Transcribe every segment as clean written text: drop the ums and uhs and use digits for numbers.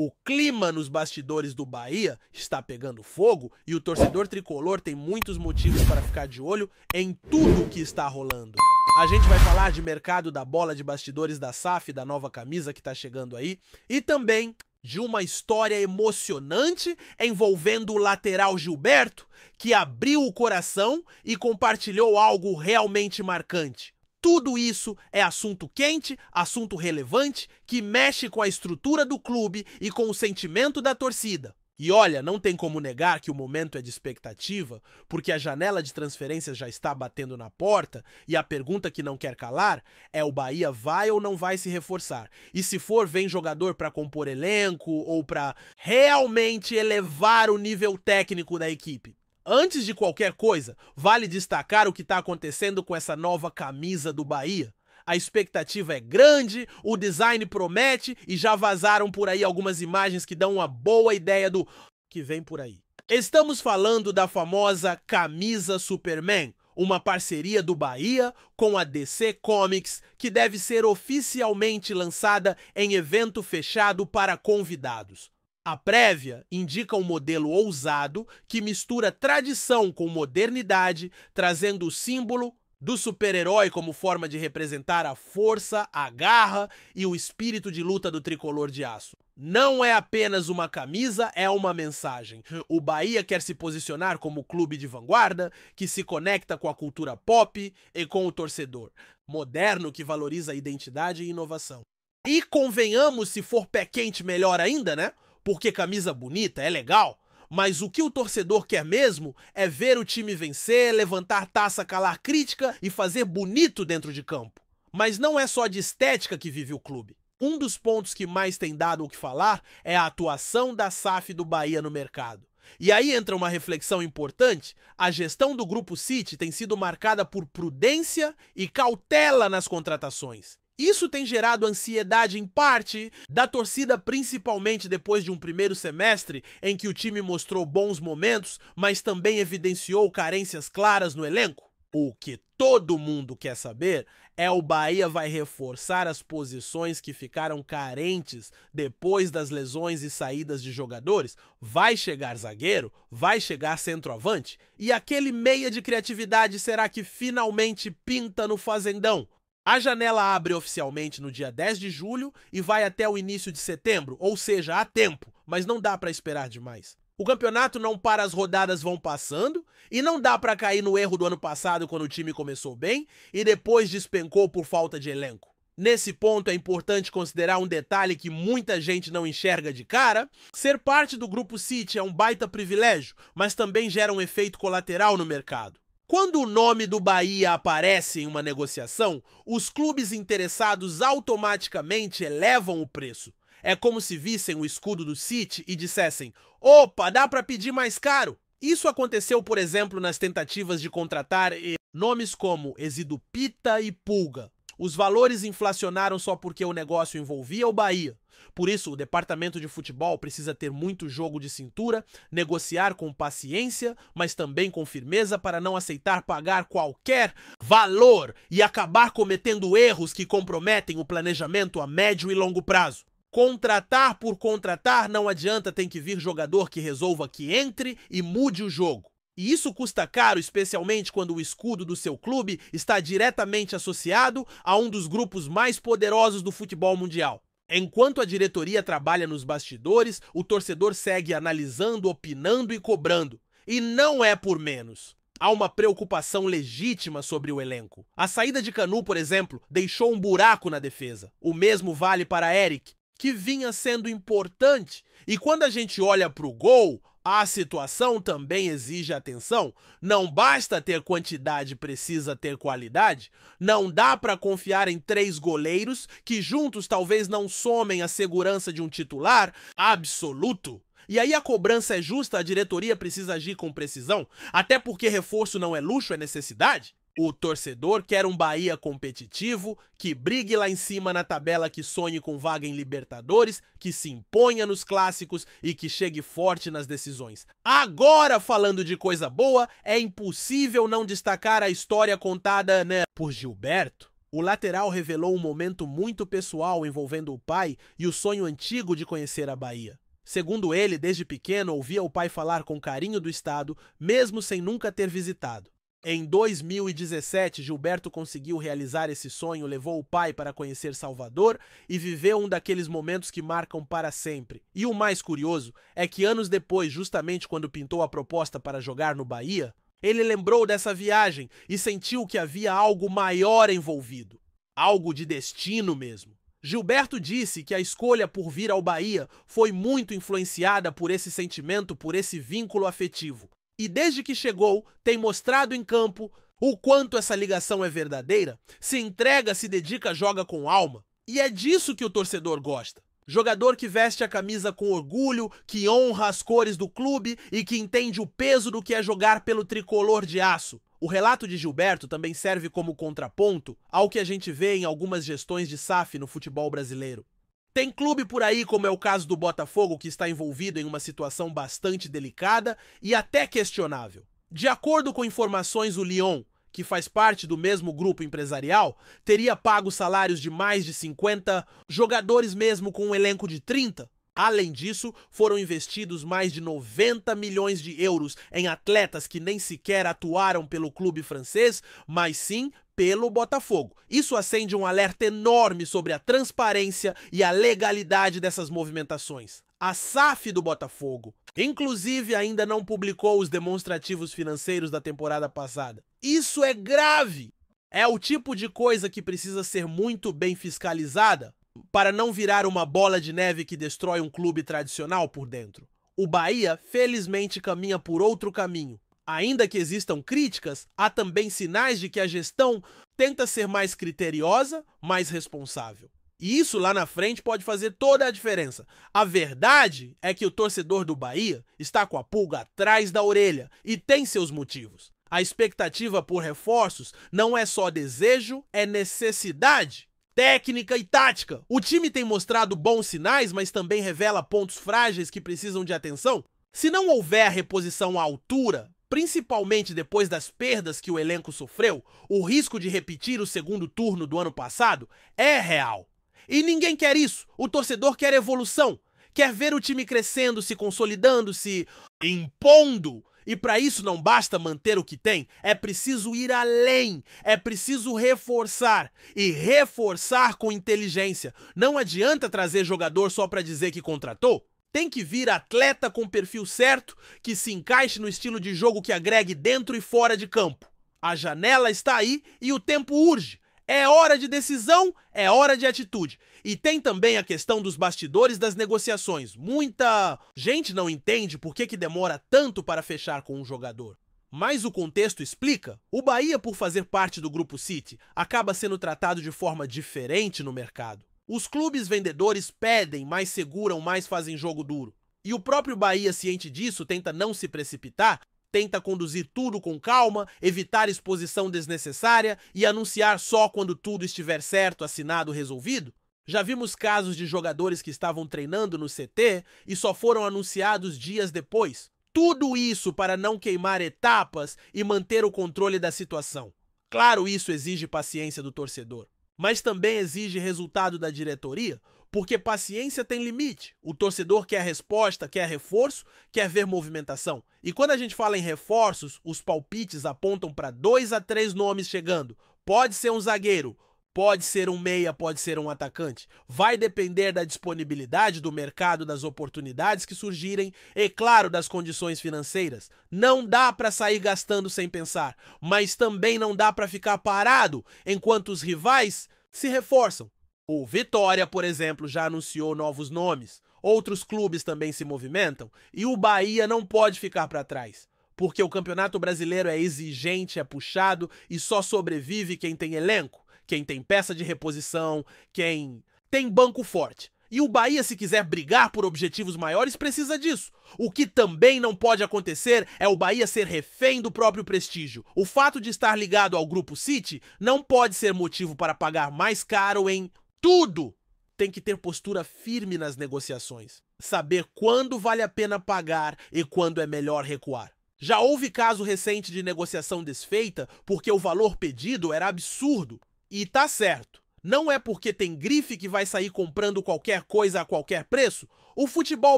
O clima nos bastidores do Bahia está pegando fogo e o torcedor tricolor tem muitos motivos para ficar de olho em tudo o que está rolando. A gente vai falar de mercado da bola de bastidores da SAF, da nova camisa que está chegando aí, e também de uma história emocionante envolvendo o lateral Gilberto, que abriu o coração e compartilhou algo realmente marcante. Tudo isso é assunto quente, assunto relevante, que mexe com a estrutura do clube e com o sentimento da torcida. E olha, não tem como negar que o momento é de expectativa, porque a janela de transferências já está batendo na porta e a pergunta que não quer calar é: o Bahia vai ou não vai se reforçar? E se for, vem jogador para compor elenco ou para realmente elevar o nível técnico da equipe? Antes de qualquer coisa, vale destacar o que está acontecendo com essa nova camisa do Bahia. A expectativa é grande, o design promete e já vazaram por aí algumas imagens que dão uma boa ideia do que vem por aí. Estamos falando da famosa Camisa Superman, uma parceria do Bahia com a DC Comics que deve ser oficialmente lançada em evento fechado para convidados. A prévia indica um modelo ousado que mistura tradição com modernidade, trazendo o símbolo do super-herói como forma de representar a força, a garra e o espírito de luta do tricolor de aço. Não é apenas uma camisa, é uma mensagem. O Bahia quer se posicionar como clube de vanguarda, que se conecta com a cultura pop e com o torcedor moderno que valoriza a identidade e inovação. E convenhamos, se for pé quente, melhor ainda, né? Porque camisa bonita é legal, mas o que o torcedor quer mesmo é ver o time vencer, levantar taça, calar crítica e fazer bonito dentro de campo. Mas não é só de estética que vive o clube. Um dos pontos que mais tem dado o que falar é a atuação da SAF do Bahia no mercado. E aí entra uma reflexão importante: a gestão do Grupo City tem sido marcada por prudência e cautela nas contratações. Isso tem gerado ansiedade em parte da torcida, principalmente depois de um primeiro semestre em que o time mostrou bons momentos, mas também evidenciou carências claras no elenco. O que todo mundo quer saber é: o Bahia vai reforçar as posições que ficaram carentes depois das lesões e saídas de jogadores? Vai chegar zagueiro? Vai chegar centroavante? E aquele meia de criatividade será que finalmente pinta no Fazendão? A janela abre oficialmente no dia 10 de julho e vai até o início de setembro, ou seja, há tempo, mas não dá para esperar demais. O campeonato não para, as rodadas vão passando e não dá para cair no erro do ano passado, quando o time começou bem e depois despencou por falta de elenco. Nesse ponto é importante considerar um detalhe que muita gente não enxerga de cara: ser parte do Grupo City é um baita privilégio, mas também gera um efeito colateral no mercado. Quando o nome do Bahia aparece em uma negociação, os clubes interessados automaticamente elevam o preço. É como se vissem o escudo do City e dissessem: opa, dá para pedir mais caro. Isso aconteceu, por exemplo, nas tentativas de contratar nomes como Ezido Pita e Pulga. Os valores inflacionaram só porque o negócio envolvia o Bahia. Por isso, o departamento de futebol precisa ter muito jogo de cintura, negociar com paciência, mas também com firmeza para não aceitar pagar qualquer valor e acabar cometendo erros que comprometem o planejamento a médio e longo prazo. Contratar por contratar não adianta, tem que vir jogador que resolva, que entre e mude o jogo. E isso custa caro, especialmente quando o escudo do seu clube está diretamente associado a um dos grupos mais poderosos do futebol mundial. Enquanto a diretoria trabalha nos bastidores, o torcedor segue analisando, opinando e cobrando. E não é por menos. Há uma preocupação legítima sobre o elenco. A saída de Canu, por exemplo, deixou um buraco na defesa. O mesmo vale para Eric, que vinha sendo importante. E quando a gente olha para o gol, a situação também exige atenção. Não basta ter quantidade, precisa ter qualidade. Não dá para confiar em 3 goleiros que juntos talvez não somem a segurança de um titular absoluto. E aí a cobrança é justa, a diretoria precisa agir com precisão, até porque reforço não é luxo, é necessidade. O torcedor quer um Bahia competitivo, que brigue lá em cima na tabela, que sonhe com vaga em Libertadores, que se imponha nos clássicos e que chegue forte nas decisões. Agora, falando de coisa boa, é impossível não destacar a história contada por Gilberto. O lateral revelou um momento muito pessoal envolvendo o pai e o sonho antigo de conhecer a Bahia. Segundo ele, desde pequeno ouvia o pai falar com carinho do estado, mesmo sem nunca ter visitado. Em 2017, Gilberto conseguiu realizar esse sonho, levou o pai para conhecer Salvador e viveu um daqueles momentos que marcam para sempre. E o mais curioso é que anos depois, justamente quando pintou a proposta para jogar no Bahia, ele lembrou dessa viagem e sentiu que havia algo maior envolvido. Algo de destino mesmo. Gilberto disse que a escolha por vir ao Bahia foi muito influenciada por esse sentimento, por esse vínculo afetivo. E desde que chegou, tem mostrado em campo o quanto essa ligação é verdadeira, se entrega, se dedica, joga com alma. E é disso que o torcedor gosta. Jogador que veste a camisa com orgulho, que honra as cores do clube e que entende o peso do que é jogar pelo tricolor de aço. O relato de Gilberto também serve como contraponto ao que a gente vê em algumas gestões de SAF no futebol brasileiro. Tem clube por aí, como é o caso do Botafogo, que está envolvido em uma situação bastante delicada e até questionável. De acordo com informações, o Lyon, que faz parte do mesmo grupo empresarial, teria pago salários de mais de 50 jogadores mesmo com um elenco de 30. Além disso, foram investidos mais de 90 milhões de euros em atletas que nem sequer atuaram pelo clube francês, mas sim pelo Botafogo. Isso acende um alerta enorme sobre a transparência e a legalidade dessas movimentações. A SAF do Botafogo, inclusive, ainda não publicou os demonstrativos financeiros da temporada passada. Isso é grave! É o tipo de coisa que precisa ser muito bem fiscalizada para não virar uma bola de neve que destrói um clube tradicional por dentro. O Bahia, felizmente, caminha por outro caminho. Ainda que existam críticas, há também sinais de que a gestão tenta ser mais criteriosa, mais responsável. E isso lá na frente pode fazer toda a diferença. A verdade é que o torcedor do Bahia está com a pulga atrás da orelha e tem seus motivos. A expectativa por reforços não é só desejo, é necessidade. Técnica e tática. O time tem mostrado bons sinais, mas também revela pontos frágeis que precisam de atenção. Se não houver reposição à altura, principalmente depois das perdas que o elenco sofreu, o risco de repetir o segundo turno do ano passado é real. E ninguém quer isso. O torcedor quer evolução. Quer ver o time crescendo, se consolidando, se impondo. E para isso não basta manter o que tem, é preciso ir além, é preciso reforçar. E reforçar com inteligência. Não adianta trazer jogador só para dizer que contratou. Tem que vir atleta com perfil certo, que se encaixe no estilo de jogo que agregue dentro e fora de campo. A janela está aí e o tempo urge. É hora de decisão, é hora de atitude. E tem também a questão dos bastidores das negociações. Muita gente não entende por que demora tanto para fechar com um jogador. Mas o contexto explica. O Bahia, por fazer parte do Grupo City, acaba sendo tratado de forma diferente no mercado. Os clubes vendedores pedem, mais seguram, mais fazem jogo duro. E o próprio Bahia, ciente disso, tenta não se precipitar, tenta conduzir tudo com calma, evitar exposição desnecessária e anunciar só quando tudo estiver certo, assinado, resolvido. Já vimos casos de jogadores que estavam treinando no CT e só foram anunciados dias depois. Tudo isso para não queimar etapas e manter o controle da situação. Claro, isso exige paciência do torcedor, mas também exige resultado da diretoria, porque paciência tem limite. O torcedor quer resposta, quer reforço, quer ver movimentação. E quando a gente fala em reforços, os palpites apontam para 2 a 3 nomes chegando. Pode ser um zagueiro, pode ser um meia, pode ser um atacante. Vai depender da disponibilidade do mercado, das oportunidades que surgirem e, claro, das condições financeiras. Não dá para sair gastando sem pensar, mas também não dá para ficar parado enquanto os rivais se reforçam. O Vitória, por exemplo, já anunciou novos nomes. Outros clubes também se movimentam e o Bahia não pode ficar para trás, porque o Campeonato Brasileiro é exigente, é puxado e só sobrevive quem tem elenco, quem tem peça de reposição, quem tem banco forte. E o Bahia, se quiser brigar por objetivos maiores, precisa disso. O que também não pode acontecer é o Bahia ser refém do próprio prestígio. O fato de estar ligado ao Grupo City não pode ser motivo para pagar mais caro em tudo. Tem que ter postura firme nas negociações. Saber quando vale a pena pagar e quando é melhor recuar. Já houve caso recente de negociação desfeita porque o valor pedido era absurdo. E tá certo. Não é porque tem grife que vai sair comprando qualquer coisa a qualquer preço. O futebol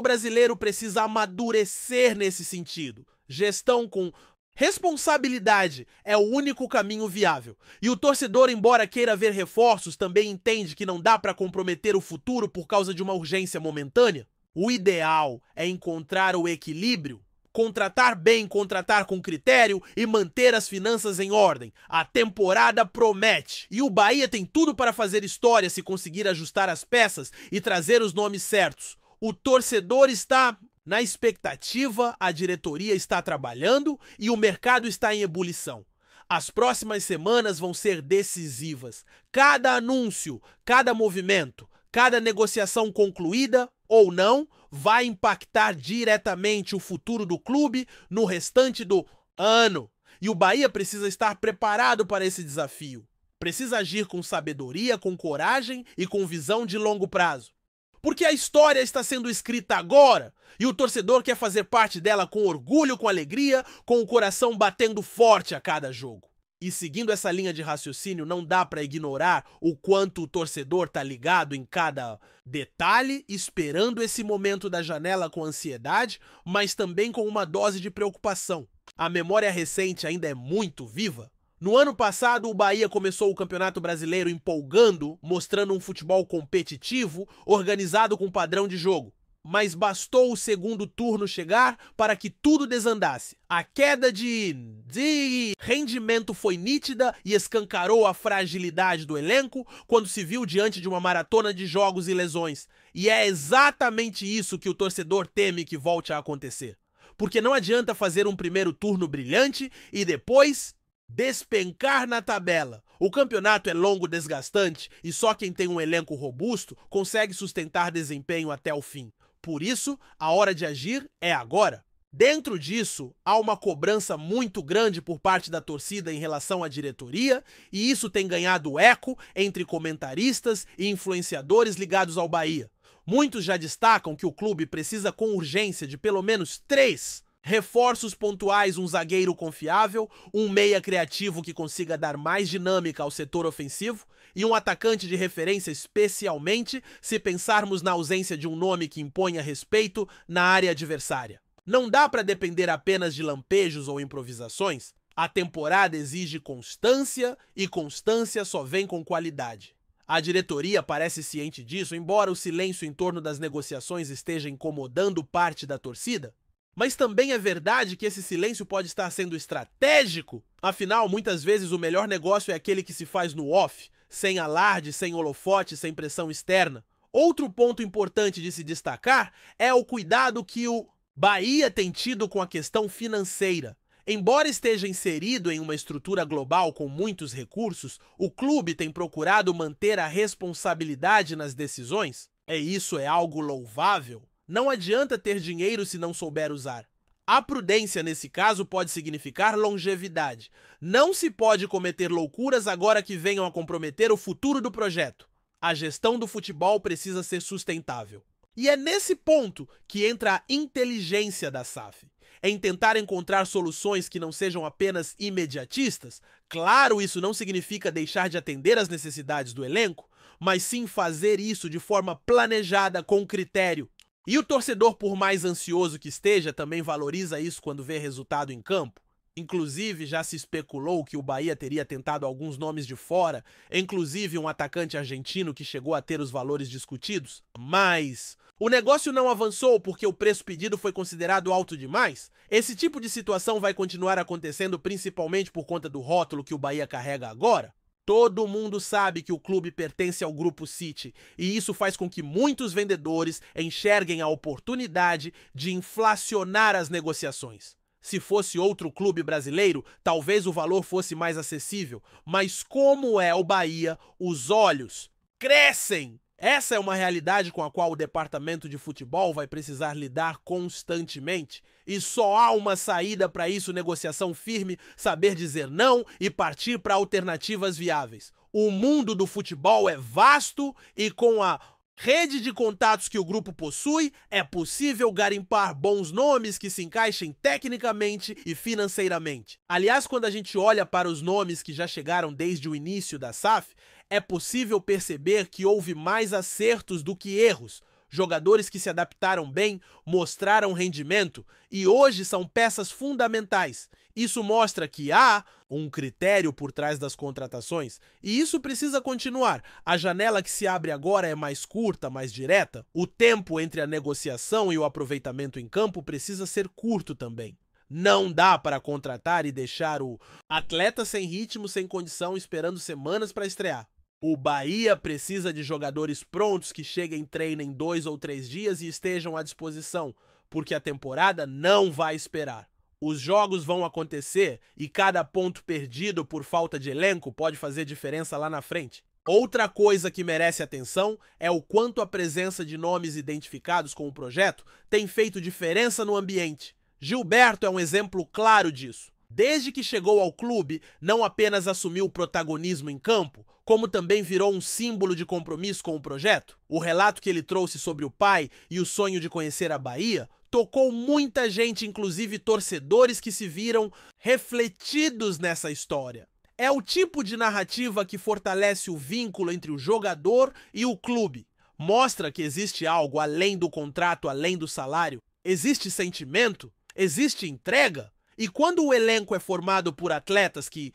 brasileiro precisa amadurecer nesse sentido. Gestão com responsabilidade é o único caminho viável. E o torcedor, embora queira ver reforços, também entende que não dá para comprometer o futuro por causa de uma urgência momentânea. O ideal é encontrar o equilíbrio. Contratar bem, contratar com critério e manter as finanças em ordem. A temporada promete. E o Bahia tem tudo para fazer história se conseguir ajustar as peças e trazer os nomes certos. O torcedor está na expectativa, a diretoria está trabalhando e o mercado está em ebulição. As próximas semanas vão ser decisivas. Cada anúncio, cada movimento, cada negociação concluída ou não vai impactar diretamente o futuro do clube no restante do ano. E o Bahia precisa estar preparado para esse desafio. Precisa agir com sabedoria, com coragem e com visão de longo prazo. Porque a história está sendo escrita agora e o torcedor quer fazer parte dela com orgulho, com alegria, com o coração batendo forte a cada jogo. E seguindo essa linha de raciocínio, não dá para ignorar o quanto o torcedor tá ligado em cada detalhe, esperando esse momento da janela com ansiedade, mas também com uma dose de preocupação. A memória recente ainda é muito viva. No ano passado, o Bahia começou o Campeonato Brasileiro empolgando, mostrando um futebol competitivo, organizado com padrão de jogo. Mas bastou o segundo turno chegar para que tudo desandasse. A queda de rendimento foi nítida e escancarou a fragilidade do elenco quando se viu diante de uma maratona de jogos e lesões. E é exatamente isso que o torcedor teme que volte a acontecer. Porque não adianta fazer um primeiro turno brilhante e depois despencar na tabela. O campeonato é longo, desgastante e só quem tem um elenco robusto consegue sustentar desempenho até o fim. Por isso, a hora de agir é agora. Dentro disso, há uma cobrança muito grande por parte da torcida em relação à diretoria, e isso tem ganhado eco entre comentaristas e influenciadores ligados ao Bahia. Muitos já destacam que o clube precisa com urgência de pelo menos 3 reforços pontuais, um zagueiro confiável, um meia criativo que consiga dar mais dinâmica ao setor ofensivo e um atacante de referência, especialmente se pensarmos na ausência de um nome que imponha respeito na área adversária. Não dá para depender apenas de lampejos ou improvisações. A temporada exige constância e constância só vem com qualidade. A diretoria parece ciente disso, embora o silêncio em torno das negociações esteja incomodando parte da torcida. Mas também é verdade que esse silêncio pode estar sendo estratégico. Afinal, muitas vezes o melhor negócio é aquele que se faz no off, sem alarde, sem holofote, sem pressão externa. Outro ponto importante de se destacar é o cuidado que o Bahia tem tido com a questão financeira. Embora esteja inserido em uma estrutura global com muitos recursos, o clube tem procurado manter a responsabilidade nas decisões. Isso é algo louvável. Não adianta ter dinheiro se não souber usar. A prudência, nesse caso, pode significar longevidade. Não se pode cometer loucuras agora que venham a comprometer o futuro do projeto. A gestão do futebol precisa ser sustentável. E é nesse ponto que entra a inteligência da SAF. Em tentar encontrar soluções que não sejam apenas imediatistas. Claro, isso não significa deixar de atender às necessidades do elenco, mas sim fazer isso de forma planejada, com critério. E o torcedor, por mais ansioso que esteja, também valoriza isso quando vê resultado em campo. Inclusive, já se especulou que o Bahia teria tentado alguns nomes de fora, inclusive um atacante argentino que chegou a ter os valores discutidos. Mas o negócio não avançou porque o preço pedido foi considerado alto demais. Esse tipo de situação vai continuar acontecendo principalmente por conta do rótulo que o Bahia carrega agora. Todo mundo sabe que o clube pertence ao Grupo City e isso faz com que muitos vendedores enxerguem a oportunidade de inflacionar as negociações. Se fosse outro clube brasileiro, talvez o valor fosse mais acessível, mas como é o Bahia, os olhos crescem. Essa é uma realidade com a qual o departamento de futebol vai precisar lidar constantemente. E só há uma saída para isso: negociação firme, saber dizer não e partir para alternativas viáveis. O mundo do futebol é vasto e com a rede de contatos que o grupo possui, é possível garimpar bons nomes que se encaixem tecnicamente e financeiramente. Aliás, quando a gente olha para os nomes que já chegaram desde o início da SAF, é possível perceber que houve mais acertos do que erros. Jogadores que se adaptaram bem, mostraram rendimento e hoje são peças fundamentais. Isso mostra que há um critério por trás das contratações e isso precisa continuar. A janela que se abre agora é mais curta, mais direta. O tempo entre a negociação e o aproveitamento em campo precisa ser curto também. Não dá para contratar e deixar o atleta sem ritmo, sem condição, esperando semanas para estrear. O Bahia precisa de jogadores prontos que cheguem, treinem em 2 ou 3 dias e estejam à disposição, porque a temporada não vai esperar. Os jogos vão acontecer e cada ponto perdido por falta de elenco pode fazer diferença lá na frente. Outra coisa que merece atenção é o quanto a presença de nomes identificados com o projeto tem feito diferença no ambiente. Gilberto é um exemplo claro disso. Desde que chegou ao clube, não apenas assumiu o protagonismo em campo, como também virou um símbolo de compromisso com o projeto. O relato que ele trouxe sobre o pai e o sonho de conhecer a Bahia tocou muita gente, inclusive torcedores que se viram refletidos nessa história. É o tipo de narrativa que fortalece o vínculo entre o jogador e o clube. Mostra que existe algo além do contrato, além do salário. Existe sentimento, existe entrega. E quando o elenco é formado por atletas que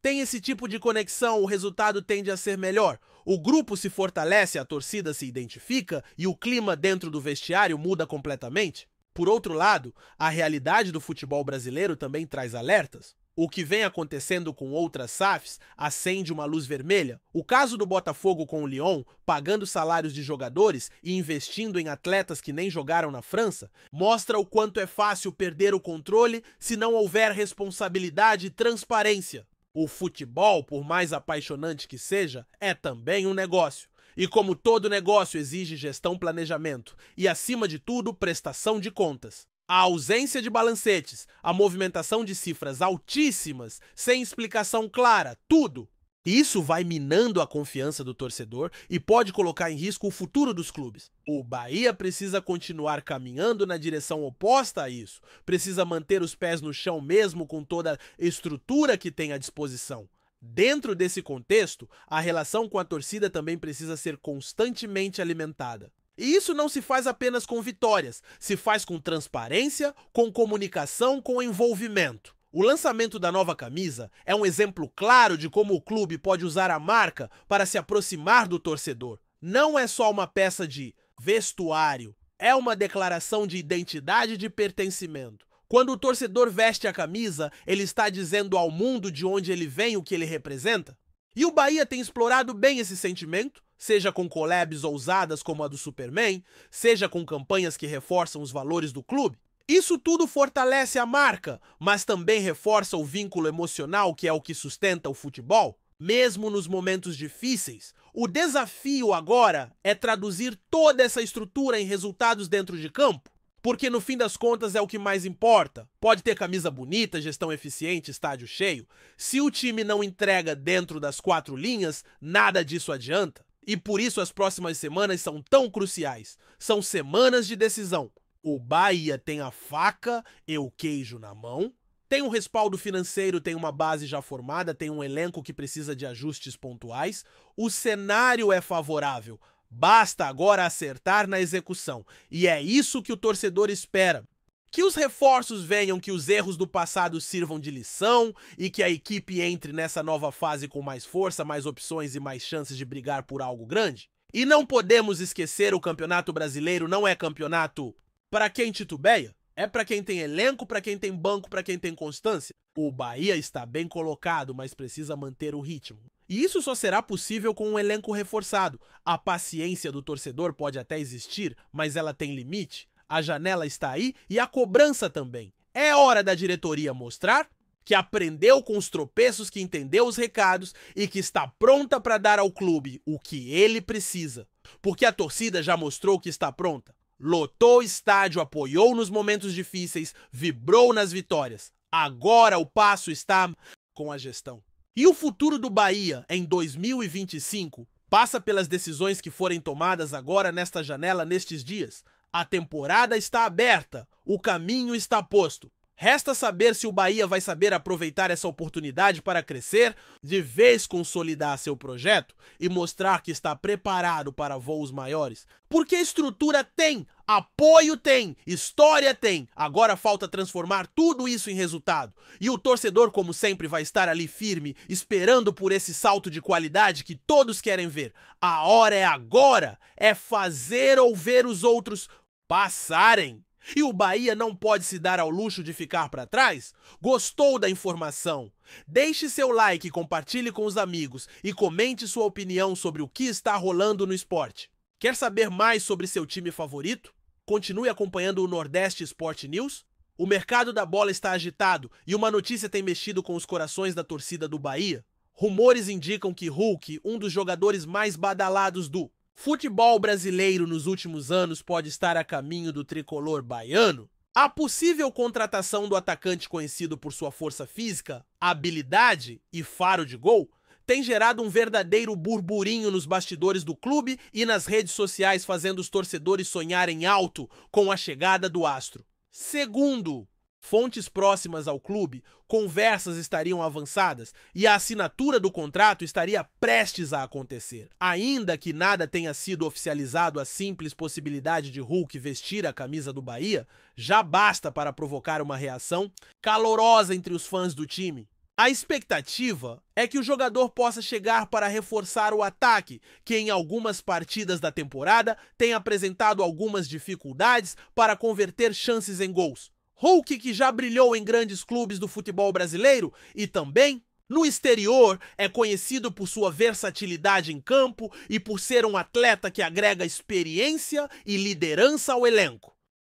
têm esse tipo de conexão, o resultado tende a ser melhor. O grupo se fortalece, a torcida se identifica e o clima dentro do vestiário muda completamente. Por outro lado, a realidade do futebol brasileiro também traz alertas. O que vem acontecendo com outras SAFs acende uma luz vermelha. O caso do Botafogo com o Lyon, pagando salários de jogadores e investindo em atletas que nem jogaram na França, mostra o quanto é fácil perder o controle se não houver responsabilidade e transparência. O futebol, por mais apaixonante que seja, é também um negócio. E como todo negócio exige gestão, planejamento e, acima de tudo, prestação de contas. A ausência de balancetes, a movimentação de cifras altíssimas, sem explicação clara, tudo. Isso vai minando a confiança do torcedor e pode colocar em risco o futuro dos clubes. O Bahia precisa continuar caminhando na direção oposta a isso. Precisa manter os pés no chão mesmo com toda a estrutura que tem à disposição. Dentro desse contexto, a relação com a torcida também precisa ser constantemente alimentada. E isso não se faz apenas com vitórias, se faz com transparência, com comunicação, com envolvimento. O lançamento da nova camisa é um exemplo claro de como o clube pode usar a marca para se aproximar do torcedor. Não é só uma peça de vestuário, é uma declaração de identidade e de pertencimento. Quando o torcedor veste a camisa, ele está dizendo ao mundo de onde ele vem, o que ele representa. E o Bahia tem explorado bem esse sentimento, seja com collabs ousadas como a do Superman, seja com campanhas que reforçam os valores do clube. Isso tudo fortalece a marca, mas também reforça o vínculo emocional que é o que sustenta o futebol, mesmo nos momentos difíceis. O desafio agora é traduzir toda essa estrutura em resultados dentro de campo, porque no fim das contas é o que mais importa. Pode ter camisa bonita, gestão eficiente, estádio cheio. Se o time não entrega dentro das 4 linhas, nada disso adianta. E por isso as próximas semanas são tão cruciais. São semanas de decisão. O Bahia tem a faca e o queijo na mão. Tem um respaldo financeiro, tem uma base já formada, tem um elenco que precisa de ajustes pontuais. O cenário é favorável. Basta agora acertar na execução. E é isso que o torcedor espera. Que os reforços venham, que os erros do passado sirvam de lição e que a equipe entre nessa nova fase com mais força, mais opções e mais chances de brigar por algo grande. E não podemos esquecer, o Campeonato Brasileiro não é campeonato para quem titubeia. É para quem tem elenco, para quem tem banco, para quem tem constância. O Bahia está bem colocado, mas precisa manter o ritmo. E isso só será possível com um elenco reforçado. A paciência do torcedor pode até existir, mas ela tem limite. A janela está aí e a cobrança também. É hora da diretoria mostrar que aprendeu com os tropeços, que entendeu os recados e que está pronta para dar ao clube o que ele precisa. Porque a torcida já mostrou que está pronta. Lotou o estádio, apoiou nos momentos difíceis, vibrou nas vitórias. Agora o passo está com a gestão. E o futuro do Bahia em 2025 Passa pelas decisões que forem tomadas agora nesta janela, nestes dias. A temporada está aberta, o caminho está posto. Resta saber se o Bahia vai saber aproveitar essa oportunidade para crescer, de vez consolidar seu projeto e mostrar que está preparado para voos maiores. Porque estrutura tem, apoio tem, história tem. Agora falta transformar tudo isso em resultado. E o torcedor, como sempre, vai estar ali firme, esperando por esse salto de qualidade que todos querem ver. A hora é agora, é fazer ou ver os outros passarem. E o Bahia não pode se dar ao luxo de ficar para trás? Gostou da informação? Deixe seu like, compartilhe com os amigos e comente sua opinião sobre o que está rolando no esporte. Quer saber mais sobre seu time favorito? Continue acompanhando o Nordeste Sport News. O mercado da bola está agitado e uma notícia tem mexido com os corações da torcida do Bahia. Rumores indicam que Hulk, um dos jogadores mais badalados do futebol brasileiro nos últimos anos, pode estar a caminho do tricolor baiano. A possível contratação do atacante, conhecido por sua força física, habilidade e faro de gol, tem gerado um verdadeiro burburinho nos bastidores do clube e nas redes sociais, fazendo os torcedores sonharem alto com a chegada do astro. Segundo fontes próximas ao clube, conversas estariam avançadas e a assinatura do contrato estaria prestes a acontecer. Ainda que nada tenha sido oficializado, a simples possibilidade de Hulk vestir a camisa do Bahia já basta para provocar uma reação calorosa entre os fãs do time. A expectativa é que o jogador possa chegar para reforçar o ataque, que em algumas partidas da temporada tem apresentado algumas dificuldades para converter chances em gols. Hulk, que já brilhou em grandes clubes do futebol brasileiro e também no exterior, é conhecido por sua versatilidade em campo e por ser um atleta que agrega experiência e liderança ao elenco.